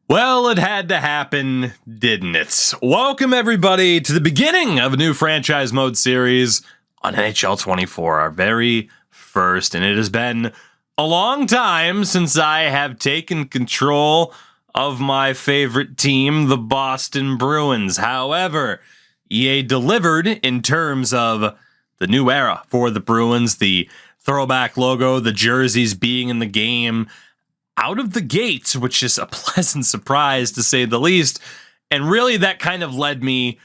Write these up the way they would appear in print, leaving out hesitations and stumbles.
Well, it had to happen, didn't it? Welcome, everybody, to the beginning of a new franchise mode series on NHL 24, our very first. And it has been a long time since I have taken control of my favorite team, the Boston Bruins. However, EA delivered in terms of the new era for the Bruins, the throwback logo, the jerseys being in the game out of the gates, which is a pleasant surprise to say the least. And really that kind of led me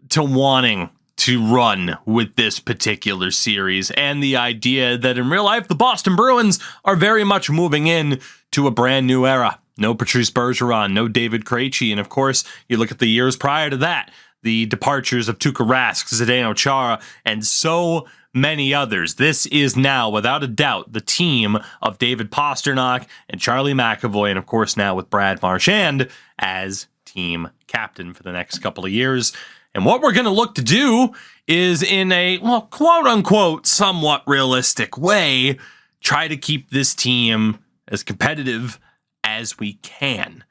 to wanting to run with this particular series and the idea that in real life, the Boston Bruins are very much moving in to a brand new era. No Patrice Bergeron, no David Krejci. And of course, you look at the years prior to that, the departures of Tuukka Rask, Zdeno Chara, and so many others. This is now, without a doubt, the team of David Pastrnak and Charlie McAvoy, and of course now with Brad Marchand as team captain for the next couple of years. And what we're going to look to do is in a, well, quote-unquote, somewhat realistic way, try to keep this team as competitive as we can.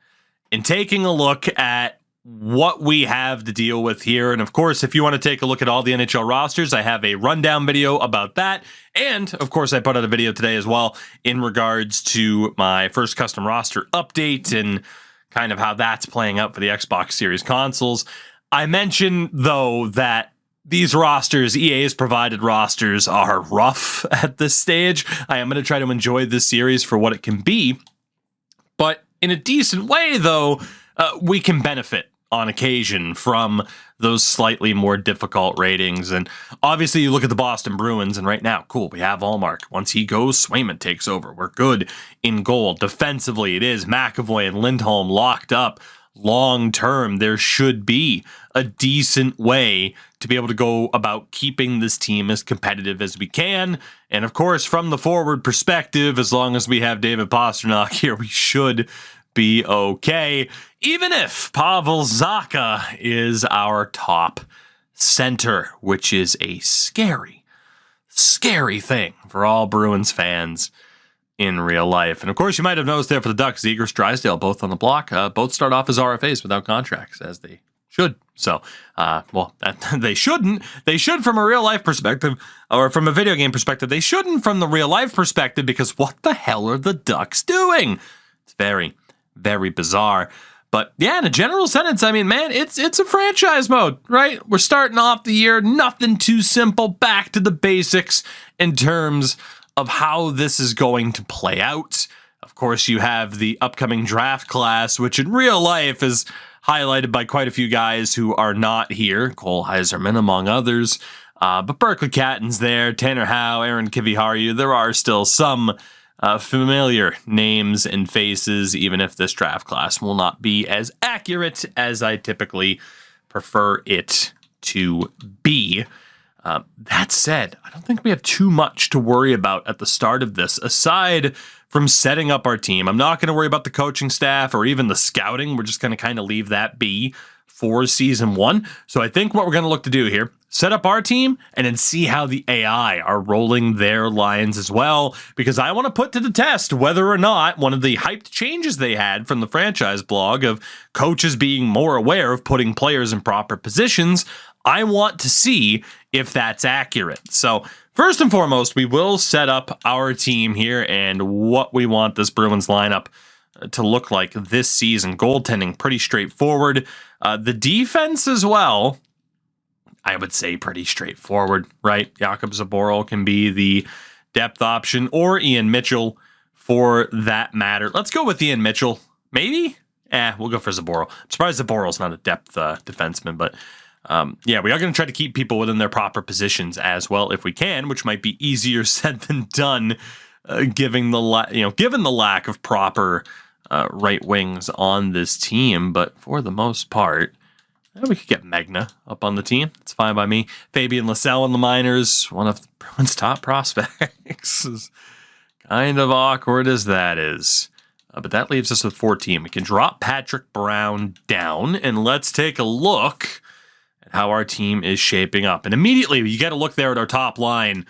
In taking a look at what we have to deal with here. And of course, if you want to take a look at all the NHL rosters, I have a rundown video about that. And of course, I put out a video today as well in regards to my first custom roster update and kind of how that's playing out for the Xbox Series consoles. I mentioned, though, that these rosters, EA's provided rosters, are rough at this stage. I am going to try to enjoy this series for what it can be. But in a decent way, though, we can benefit on occasion from those slightly more difficult ratings. And obviously you look at the Boston Bruins and right now, cool, we have Allmark. Once he goes, Swayman takes over. We're good in goal. Defensively, it is McAvoy and Lindholm locked up long term. There should be a decent way to be able to go about keeping this team as competitive as we can. And of course, from the forward perspective, as long as we have David Pastrnak here, we should be okay, even if Pavel Zacha is our top center, which is a scary, scary thing for all Bruins fans in real life. And of course, you might have noticed there for the Ducks, Zegras, Drysdale, both on the block, both start off as RFAs without contracts, as they should. So, they shouldn't. They should from a real life perspective, or from a video game perspective. They shouldn't from the real life perspective, because what the hell are the Ducks doing? It's very, very bizarre. But yeah, in a general sentence, I mean, man, it's a franchise mode, right? We're starting off the year, nothing too simple, back to the basics in terms of how this is going to play out. Of course, you have the upcoming draft class, which in real life is highlighted by quite a few guys who are not here, Cole Heiserman among others. But Berkeley Catton's there, Tanner Howe, Aaron Kiviharu. There are still some familiar names and faces, even if this draft class will not be as accurate as I typically prefer it to be. That said, I don't think we have too much to worry about at the start of this, aside from setting up our team. I'm not going to worry about the coaching staff or even the scouting. We're just going to kind of leave that be for season one. So I think what we're going to look to do here, set up our team and then see how the AI are rolling their lines as well, because I want to put to the test whether or not one of the hyped changes they had from the franchise blog of coaches being more aware of putting players in proper positions, I want to see if that's accurate. So first and foremost, we will set up our team here and what we want this Bruins lineup to look like this season. Goaltending, pretty straightforward. The defense as well, I would say pretty straightforward, right? Jakub Zboril can be the depth option, or Ian Mitchell for that matter. Let's go with Ian Mitchell. Maybe? We'll go for Zboril. I'm surprised Zboril's not a depth defenseman, but yeah, we are going to try to keep people within their proper positions as well if we can, which might be easier said than done, given the lack of proper right wings on this team. But for the most part, we could get Magna up on the team. It's fine by me. Fabian Lysell in the minors, one of the Bruins' top prospects. As kind of awkward as that is. But that leaves us with 14. We can drop Patrick Brown down, and let's take a look at how our team is shaping up. And immediately, you got to look there at our top line.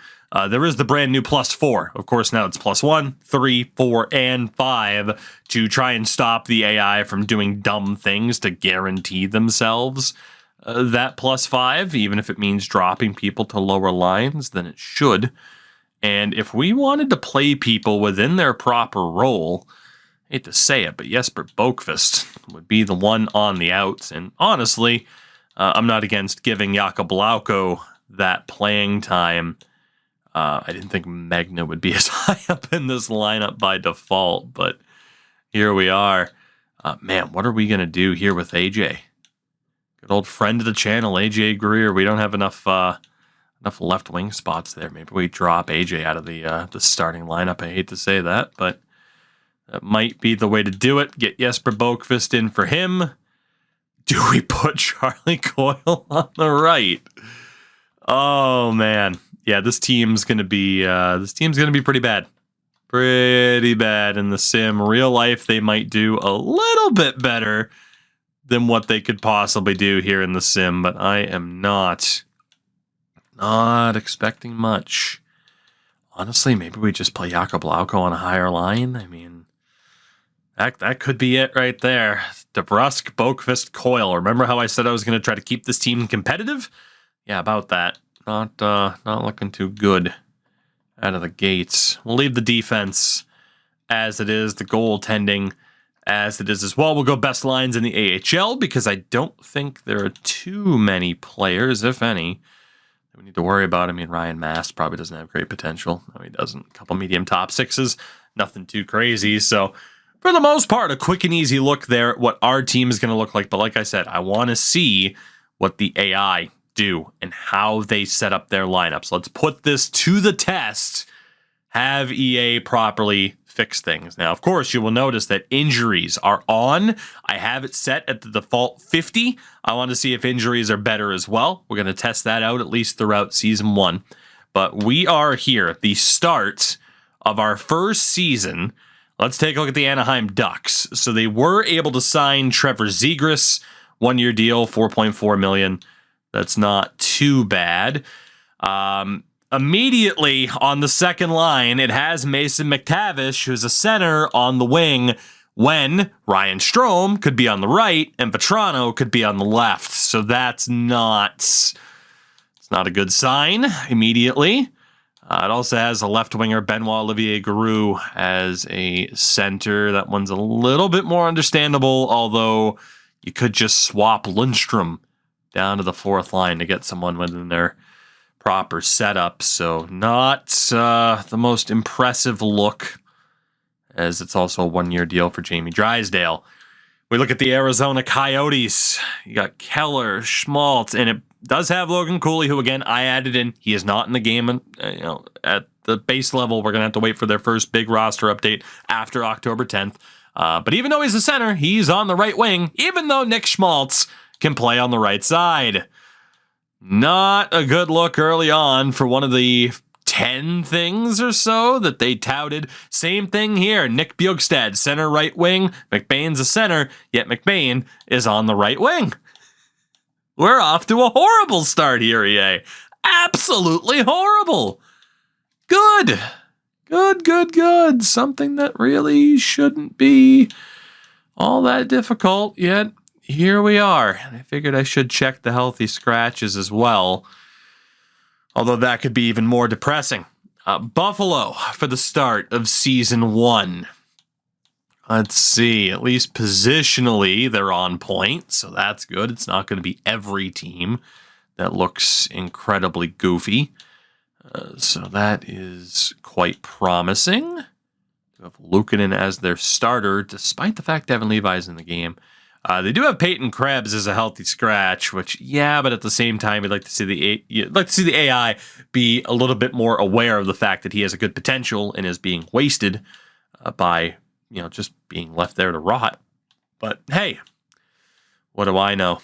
There is the brand new +4. Of course, now it's +1, 3, 4, and 5 to try and stop the AI from doing dumb things to guarantee themselves that +5, even if it means dropping people to lower lines, then it should. And if we wanted to play people within their proper role, I hate to say it, but Jesper Boqvist would be the one on the outs. And honestly, I'm not against giving Jakob Lauko that playing time. I didn't think Magna would be as high up in this lineup by default, but here we are. Man, what are we going to do here with AJ? Good old friend of the channel, AJ Greer. We don't have enough left wing spots there. Maybe we drop AJ out of the starting lineup. I hate to say that, but that might be the way to do it. Get Jesper Boqvist in for him. Do we put Charlie Coyle on the right? Oh man. Yeah, this team's gonna be pretty bad. Pretty bad in the sim. Real life, they might do a little bit better than what they could possibly do here in the sim, but I am not expecting much. Honestly, maybe we just play Jakob Lauko on a higher line. I mean, that could be it right there. DeBrusk, Boqvist, Coyle. Remember how I said I was going to try to keep this team competitive? Yeah, about that. Not looking too good out of the gates. We'll leave the defense as it is, the goaltending as it is as well. We'll go best lines in the AHL because I don't think there are too many players, if any, that we need to worry about. I mean, Ryan Mast probably doesn't have great potential. No, he doesn't. A couple medium top sixes, nothing too crazy. So for the most part, a quick and easy look there at what our team is going to look like. But like I said, I want to see what the AI do and how they set up their lineups. Let's put this to the test. Have EA properly fix things. Now, of course, you will notice that injuries are on. I have it set at the default 50. I want to see if injuries are better as well. We're going to test that out at least throughout Season 1. But we are here at the start of our first season. Let's take a look at the Anaheim Ducks. So they were able to sign Trevor Zegras, 1-year deal, $4.4 million. That's not too bad. Immediately on the second line, it has Mason McTavish, who's a center on the wing, when Ryan Strome could be on the right and Vetrano could be on the left. So it's not a good sign immediately. It also has a left winger, Benoit Olivier Giroux, as a center. That one's a little bit more understandable, although you could just swap Lundstrom down to the fourth line to get someone within their proper setup. So not the most impressive look, as it's also a 1-year deal for Jamie Drysdale. We look at the Arizona Coyotes. You got Keller, Schmaltz, and it does have Logan Cooley, who again I added in. He is not in the game, at the base level. We're gonna have to wait for their first big roster update after October 10th. But even though he's a center, he's on the right wing. Even though Nick Schmaltz can play on the right side. Not a good look early on for one of the 10 things or so that they touted. Same thing here. Nick Bjugstad, center right wing. McBain's a center, yet McBain is on the right wing. We're off to a horrible start here, EA. Absolutely horrible. Good. Good. Something that really shouldn't be all that difficult, yet here we are. And I figured I should check the healthy scratches as well, although that could be even more depressing. Buffalo for the start of Season 1. Let's see, at least positionally, they're on point, so that's good. It's not going to be every team that looks incredibly goofy. So that is quite promising. They have Luukkonen as their starter, despite the fact Devin Levi's in the game. They do have Peyton Krebs as a healthy scratch, which, yeah, but at the same time, you'd like to see the AI be a little bit more aware of the fact that he has a good potential and is being wasted by, just being left there to rot. But hey, what do I know?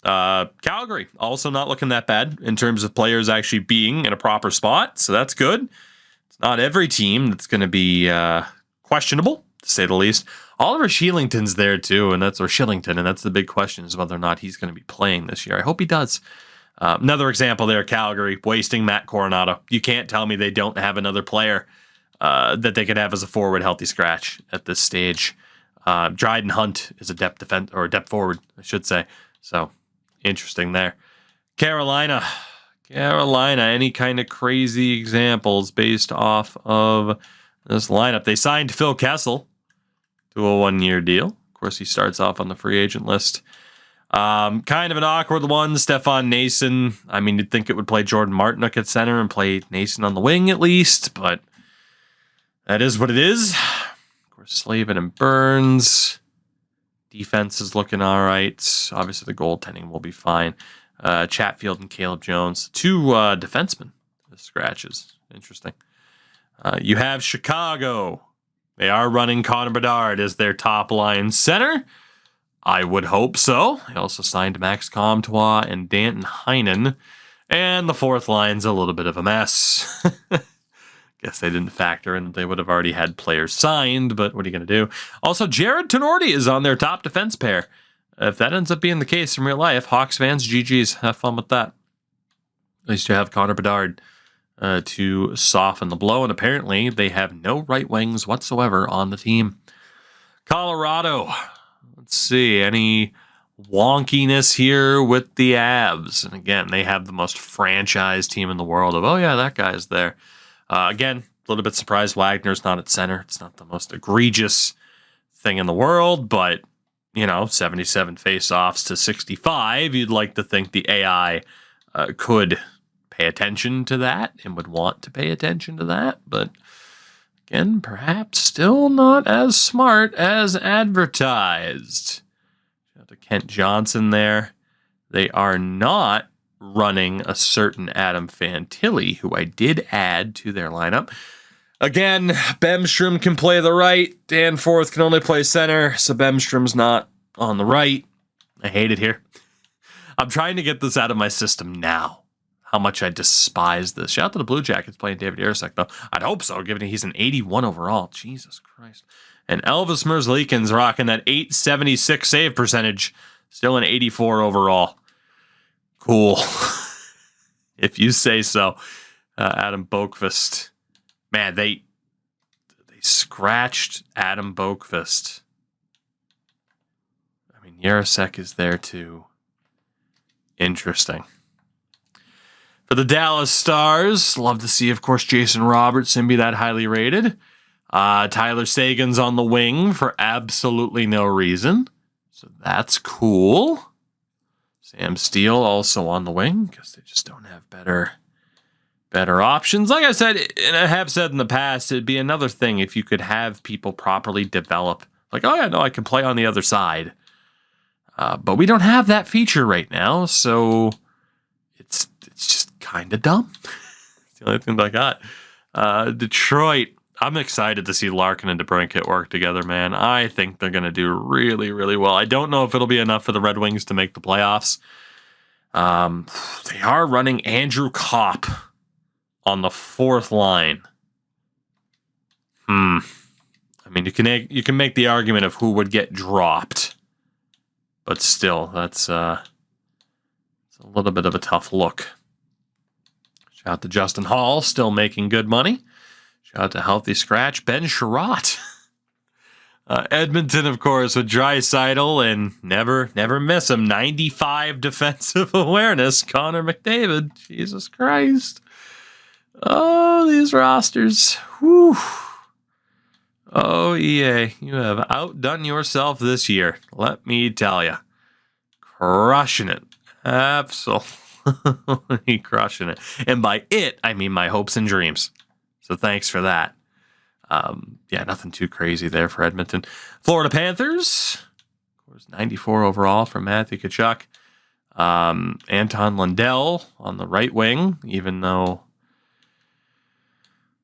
Calgary also not looking that bad in terms of players actually being in a proper spot, so that's good. It's not every team that's going to be questionable, to say the least. Oliver Shillington's there too, and that's the big question is whether or not he's going to be playing this year. I hope he does. Another example there, Calgary, wasting Matt Coronado. You can't tell me they don't have another player that they could have as a forward healthy scratch at this stage. Dryden Hunt is a depth defense or a depth forward, I should say. So interesting there. Carolina, any kind of crazy examples based off of this lineup? They signed Phil Kessel to a 1-year deal. Of course, he starts off on the free agent list. Kind of an awkward one, Stefan Nason. I mean, you'd think it would play Jordan Martinook at center and play Nason on the wing at least, but that is what it is. Of course, Slavin and Burns. Defense is looking all right. Obviously, the goaltending will be fine. Chatfield and Caleb Jones. 2 defensemen. The scratches. Interesting. You have Chicago. They are running Connor Bedard as their top line center. I would hope so. They also signed Max Comtois and Danton Heinen. And the fourth line's a little bit of a mess. Guess they didn't factor in that they would have already had players signed, but what are you going to do? Also, Jared Tenorti is on their top defense pair. If that ends up being the case in real life, Hawks fans, GG's, have fun with that. At least you have Connor Bedard to soften the blow, and apparently they have no right wings whatsoever on the team. Colorado. Let's see, any wonkiness here with the Avs? And again, they have the most franchise team in the world of, oh yeah, that guy's there. Again, a little bit surprised Wagner's not at center. It's not the most egregious thing in the world, but, 77 face-offs to 65. You'd like to think the AI could pay attention to that and would want to pay attention to that, but again, perhaps still not as smart as advertised. Shout out to Kent Johnson there. They are not running a certain Adam Fantilli, who I did add to their lineup. Again, Bemstrom can play the right. Danforth can only play center, so Bemstrom's not on the right. I hate it here. I'm trying to get this out of my system now. How much I despise this. Shout out to the Blue Jackets playing David Yarosek, though. I'd hope so, given he's an 81 overall. Jesus Christ. And Elvis Merzlikins rocking that 876 save percentage. Still an 84 overall. Cool. If you say so. Adam Boqvist. Man, they scratched Adam Boqvist. I mean, Yarosek is there too. Interesting. For the Dallas Stars, love to see, of course, Jason Robertson be that highly rated. Tyler Sagan's on the wing for absolutely no reason. So that's cool. Sam Steele also on the wing because they just don't have better options. Like I said, and I have said in the past, it'd be another thing if you could have people properly develop. Like, oh yeah, no, I can play on the other side. But we don't have that feature right now, so it's just kind of dumb. It's the only thing I got. Detroit, I'm excited to see Larkin and DeBrincat work together, man. I think they're going to do really, really well. I don't know if it'll be enough for the Red Wings to make the playoffs. They are running Andrew Kopp on the fourth line. I mean, you can make the argument of who would get dropped, but still, that's it's a little bit of a tough look. Shout out to Justin Hall, still making good money. Shout out to Healthy Scratch, Ben Sherratt. Edmonton, of course, with Draisaitl and never miss him. 95 defensive awareness. Connor McDavid. Jesus Christ. Oh, these rosters. Whew. Oh, EA, you have outdone yourself this year. Let me tell you. Crushing it. Absolutely crushing it. And by it, I mean my hopes and dreams. So thanks for that. Yeah, nothing too crazy there for Edmonton. Florida Panthers, of course, 94 overall from Matthew Tkachuk. Anton Lundell on the right wing, even though...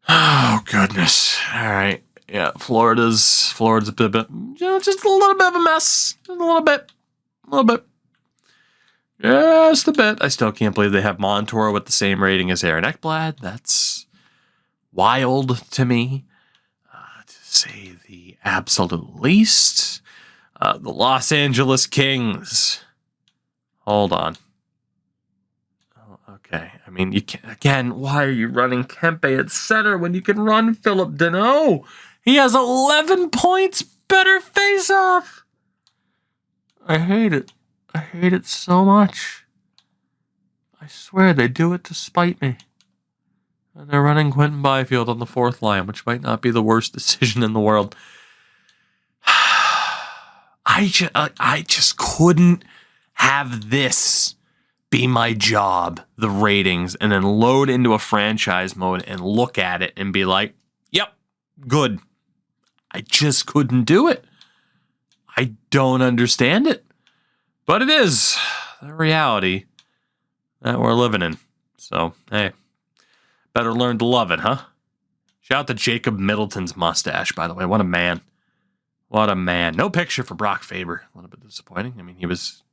Oh, goodness. All right. Yeah, Florida's a bit, just a little bit of a mess. Just a little bit. Just a bit. I still can't believe they have Montour with the same rating as Aaron Ekblad. That's wild to me, to say the absolute least. The Los Angeles Kings. Hold on. Okay. I mean, you can again, why are you running Kempe at center when you can run Philip Deneau? He has 11 points better face-off. I hate it. I hate it so much. I swear they do it to spite me. And they're running Quentin Byfield on the fourth line, which might not be the worst decision in the world. I just couldn't have this be my job, the ratings, and then load into a franchise mode and look at it and be like, yep, good. I just couldn't do it. I don't understand it. But it is the reality that we're living in. So, hey, better learn to love it, huh? Shout out to Jacob Middleton's mustache, by the way. What a man. What a man. No picture for Brock Faber. A little bit disappointing. I mean, he was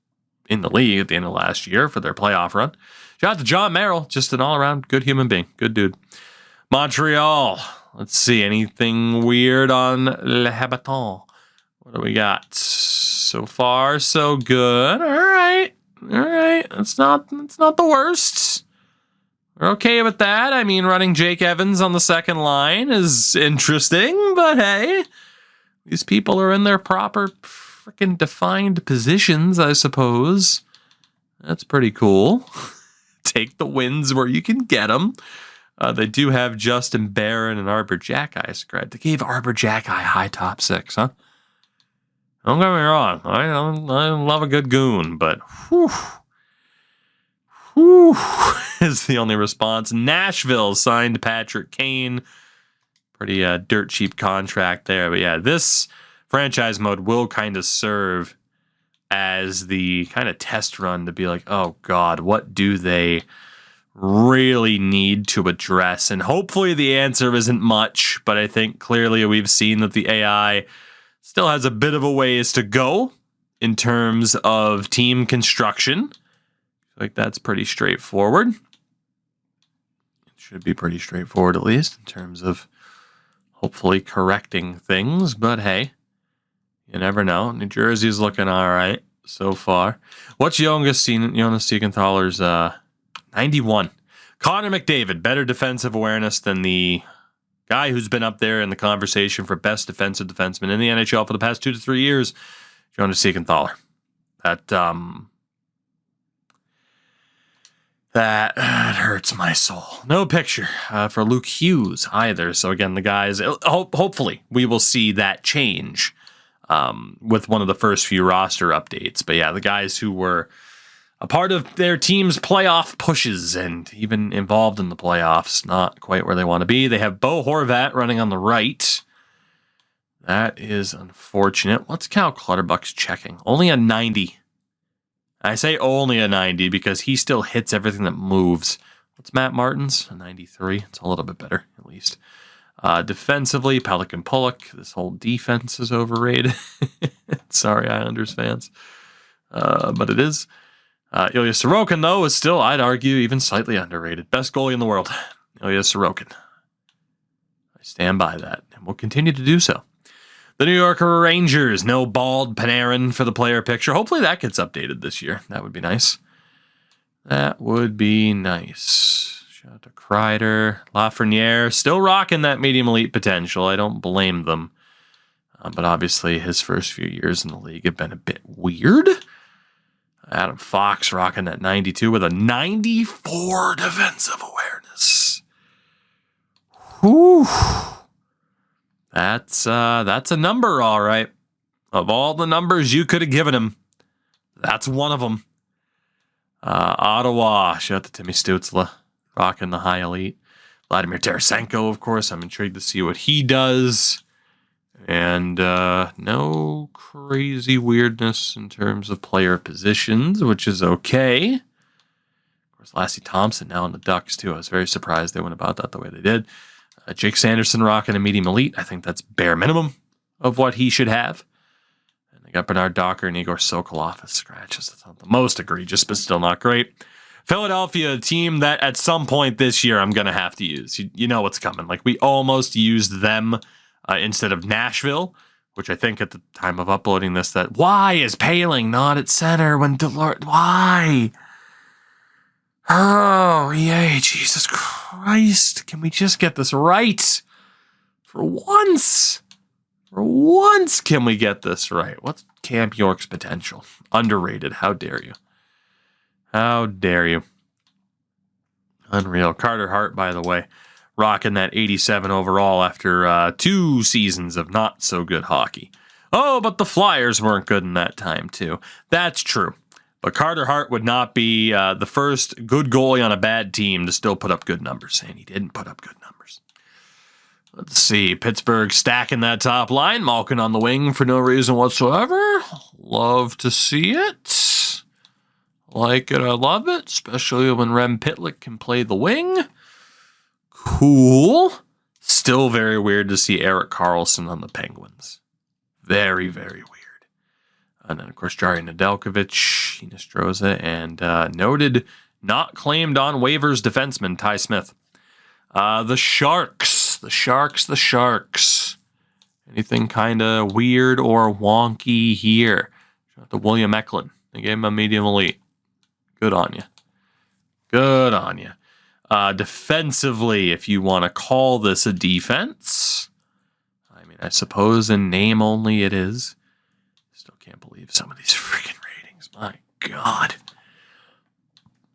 in the league at the end of last year for their playoff run. Shout out to John Merrill. Just an all-around good human being. Good dude. Montreal. Let's see. Anything weird on Le Habitant? What do we got? So far, so good. All right. It's not the worst. We're okay with that. I mean, running Jake Evans on the second line is interesting, but hey, these people are in their proper freaking defined positions, I suppose. That's pretty cool. Take the wins where you can get them. They do have Justin Barron and Arbor Jackeye scribed. They gave Arbor Jackeye high top 6, huh? Don't get me wrong. I love a good goon, but whew is the only response. Nashville signed Patrick Kane. Pretty dirt cheap contract there. But yeah, this franchise mode will kind of serve as the kind of test run to be like, oh God, what do they really need to address? And hopefully the answer isn't much, but I think clearly we've seen that the AI still has a bit of a ways to go in terms of team construction. Like that's pretty straightforward. It should be pretty straightforward, at least in terms of hopefully correcting things. But hey, you never know. New Jersey's looking all right so far. What's Jonas Siegenthaler's 91? Connor McDavid, better defensive awareness than the guy who's been up there in the conversation for best defensive defenseman in the NHL for the past 2 to 3 years, Jonas Siegenthaler. That hurts my soul. No picture for Luke Hughes either. So again, the guys, hopefully we will see that change with one of the first few roster updates. But yeah, the guys who were a part of their team's playoff pushes and even involved in the playoffs, not quite where they want to be. They have Bo Horvat running on the right. That is unfortunate. What's Cal Clutterbuck's checking? Only a 90. I say only a 90 because he still hits everything that moves. What's Matt Martin's? A 93. It's a little bit better, at least. Defensively, Pelican Pollock. This whole defense is overrated. Sorry, Islanders fans. But it is. Ilya Sorokin, though, is still, I'd argue, even slightly underrated. Best goalie in the world, Ilya Sorokin. I stand by that, and will continue to do so. The New York Rangers, no bald Panarin for the player picture. Hopefully that gets updated this year. That would be nice. That would be nice. Shout out to Kreider. Lafreniere, still rocking that medium elite potential. I don't blame them. But obviously his first few years in the league have been a bit weird. Adam Fox rocking that 92 with a 94 defensive awareness. Whew. That's a number, all right. Of all the numbers you could have given him, that's one of them. Ottawa, shout out to Timmy Stützle, rocking the high elite. Vladimir Tarasenko, of course. I'm intrigued to see what he does. And no crazy weirdness in terms of player positions, which is okay. Of course, Lassie Thompson now in the Ducks, too. I was very surprised they went about that the way they did. Jake Sanderson rocking a medium elite. I think that's bare minimum of what he should have. And they got Bernard Docker and Igor Sokolov as scratches. That's not the most egregious, but still not great. Philadelphia, a team that at some point this year I'm going to have to use. You know what's coming. Like, we almost used them instead of Nashville, which I think at the time of uploading this, that why is Paling not at center when Delort? Why? Oh, yay, Jesus Christ. Can we just get this right? For once. For once, can we get this right? What's Camp York's potential? Underrated. How dare you? How dare you? Unreal. Carter Hart, by the way, rocking that 87 overall after 2 seasons of not so good hockey. Oh, but the Flyers weren't good in that time, too. That's true. But Carter Hart would not be the first good goalie on a bad team to still put up good numbers, and he didn't put up good numbers. Let's see. Pittsburgh stacking that top line. Malkin on the wing for no reason whatsoever. Love to see it. Like it, I love it. Especially when Rem Pitlick can play the wing. Cool. Still very weird to see Erik Karlsson on the Penguins. Very, very weird. And then, of course, Jari Nedeljkovic, Nostroza, and noted not claimed on waivers defenseman Ty Smith. The Sharks. The Sharks. Anything kind of weird or wonky here? Shout out to William Eklund. They gave him a medium elite. Good on you. Good on you. Defensively, if you want to call this a defense, I mean, I suppose in name only it is. Still can't believe some of these freaking ratings. My God.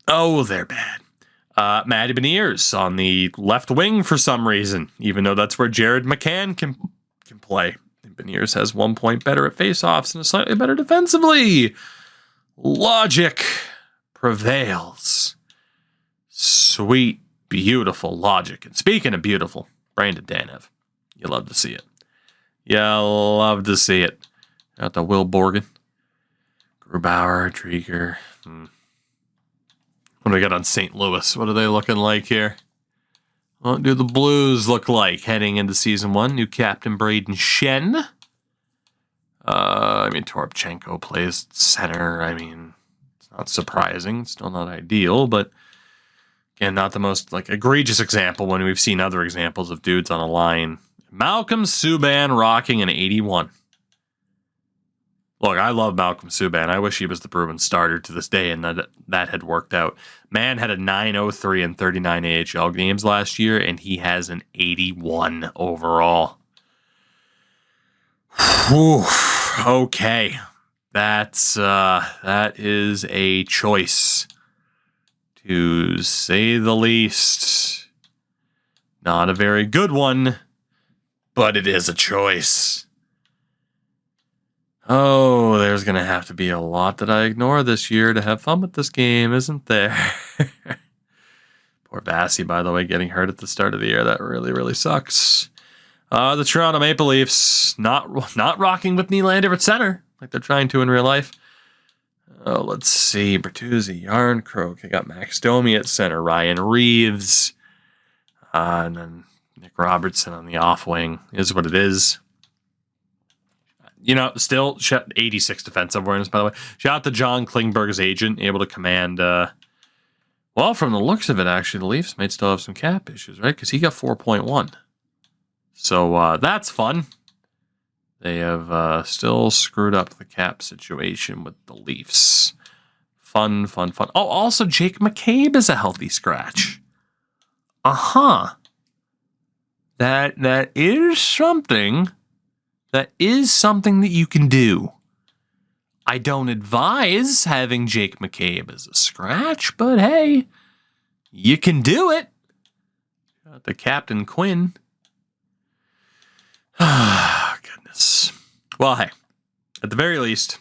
Oh, they're bad. Matty Beniers on the left wing for some reason, even though that's where Jared McCann can play. And Beniers has 1 point better at faceoffs and is slightly better defensively. Logic prevails. Sweet, beautiful logic. And speaking of beautiful, Brandon Danev. You love to see it. You love to see it. Got the Will Borgen. Grubauer, Drieger. What do we got on St. Louis? What are they looking like here? What do the Blues look like heading into season 1? New captain Braden Shen. Toropchenko plays center. I mean, it's not surprising. It's still not ideal, but again, not the most egregious example when we've seen other examples of dudes on a line. Malcolm Subban rocking an 81. Look, I love Malcolm Subban. I wish he was the Bruins starter to this day and that had worked out. Man had a 903 in 39 AHL games last year, and he has an 81 overall. Whew. Okay. That is a choice, to say the least. Not a very good one, but it is a choice. Oh, there's going to have to be a lot that I ignore this year to have fun with this game, isn't there? Poor Bassey, by the way, getting hurt at the start of the year. That really, really sucks. The Toronto Maple Leafs not rocking with Nylander at center like they're trying to in real life. Oh, let's see. Bertuzzi, Yarncroke. They got Max Domi at center. Ryan Reeves. And then Nick Robertson on the off wing is what it is. Still 86 defensive awareness, by the way. Shout out to John Klingberg's agent, able to command, from the looks of it, actually, the Leafs might still have some cap issues, right? Because he got 4.1. So that's fun. They have still screwed up the cap situation with the Leafs. Fun. Oh, also, Jake McCabe is a healthy scratch. That is something. That is something that you can do. I don't advise having Jake McCabe as a scratch, but hey, you can do it. Got the Captain Quinn. Goodness. Well, hey, at the very least,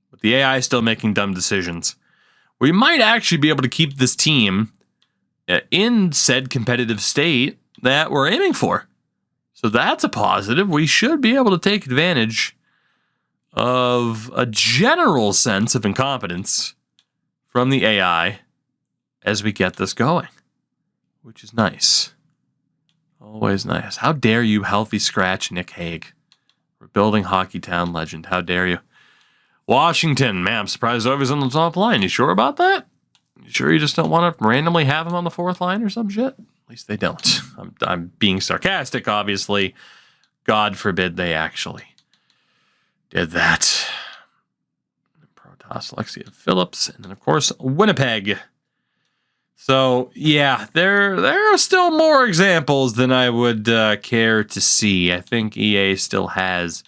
with the AI still making dumb decisions, we might actually be able to keep this team in said competitive state that we're aiming for. So that's a positive. We should be able to take advantage of a general sense of incompetence from the AI as we get this going, which is nice. Always nice. How dare you healthy scratch Nick Hague? Rebuilding Hockey Town legend. How dare you? Washington, man, I'm surprised Ovi's on the top line. You sure about that? You sure you just don't want to randomly have him on the fourth line or some shit? At least they don't. I'm being sarcastic, obviously. God forbid they actually did that. Protoss, Alexia Phillips, and then, of course, Winnipeg. So, yeah, there are still more examples than I would care to see. I think EA still has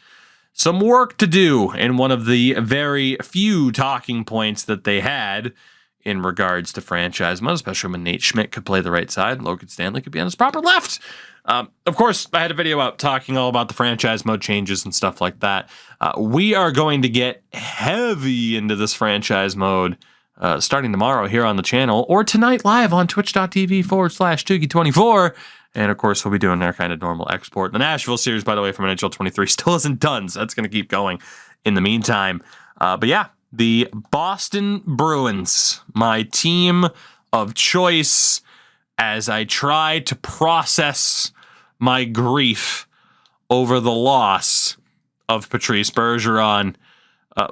some work to do, and one of the very few talking points that they had in regards to franchise mode, especially when Nate Schmidt could play the right side, Logan Stanley could be on his proper left. Of course, I had a video out talking all about the franchise mode changes and stuff like that. We are going to get heavy into this franchise mode starting tomorrow here on the channel, or tonight live on twitch.tv/Tuki24. And of course, we'll be doing our kind of normal export. The Nashville series, by the way, from NHL 23 still isn't done, so that's going to keep going in the meantime. But yeah, the Boston Bruins, my team of choice, as I try to process my grief over the loss of Patrice Bergeron.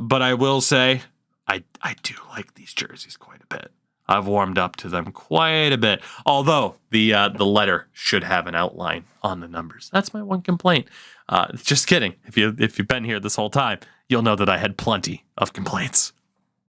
But I will say, I do like these jerseys quite a bit. I've warmed up to them quite a bit. Although the letter should have an outline on the numbers. That's my one complaint. Just kidding. If you've been here this whole time, you'll know that I had plenty of complaints.